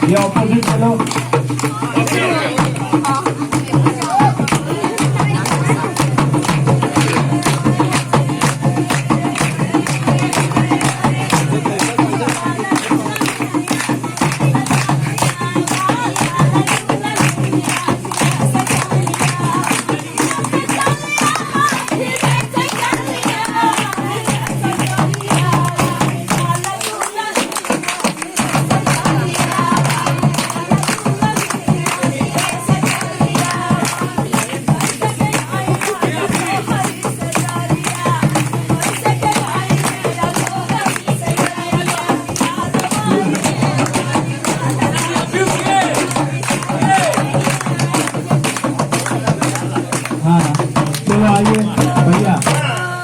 ये ऑपोजिट चलो।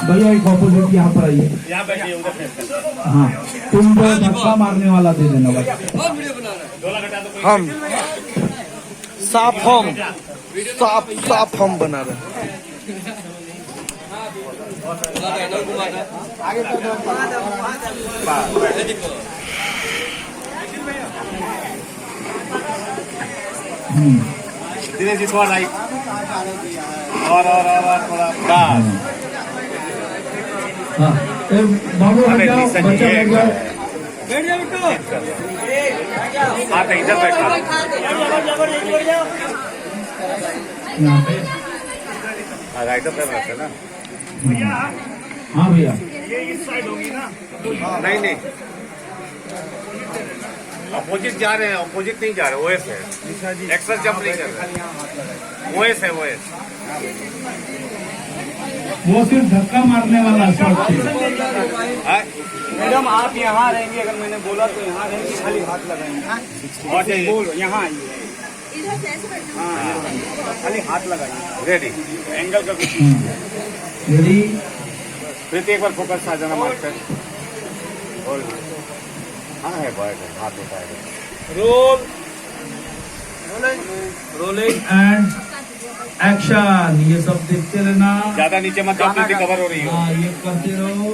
भैया एक ऑपोजिट यहाँ पर आइए। हाँ, तुम जो धक्का मारने वाला दे देना भाई। हम साफ हम बना रहे दिनेश जी थोड़ा राइट और थोड़ा बाबू हट जाओ, बच्चा बैठ जाओ। आप इधर बैठा राइटर पे बैठे ना। हाँ भैया, ये इस साइड होगी ना। नहीं अपोजिट जा रहे हैं, अपोजिट नहीं जा रहे, ओएस है। एक्स्ट्रा जंप नहीं कर रहे, ओएस है ओएस। वो सिर्फ धक्का मारने वाला शॉट है। मैडम आप यहाँ रहेंगे, अगर मैंने बोला तो यहाँ रहेंगे, खाली हाथ लगाएंगे। बोलो यहाँ आइए, हाँ खाली हाथ लगाइए। रेडी, एंगल का कुछ रेडी। फिर एक बार फोकस आ जाना मास्टर। और हाँ है बॉय, हाथ उठाएगा। Role rolling and action. ये सब देखते रहना, ज्यादा नीचे मत जाओ, प्रीति कवर हो रही हो। हाँ ये करते रहो।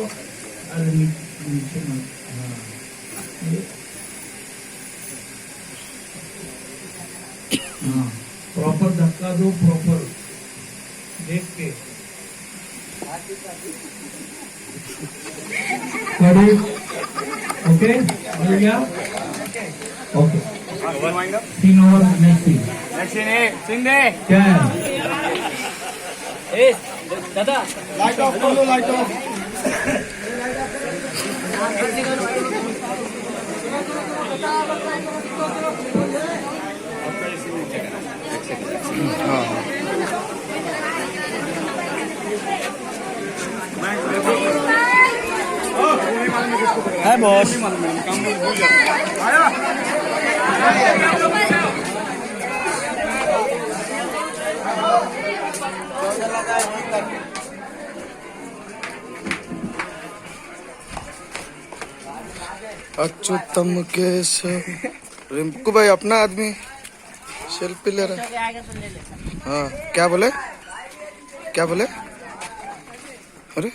अरे नीचे मत। हाँ प्रॉपर धक्का दो, प्रॉपर देख के। ओके मिल गया। Okay scene over, next scene. सिंधे क्या है? दादा लाइट ऑफ कर लो, लाइट ऑफ। है बॉस। अच्युतम केशव। रिंकू भाई अपना आदमी सेल्फी ले रहा है। हाँ क्या बोले, क्या बोले? अरे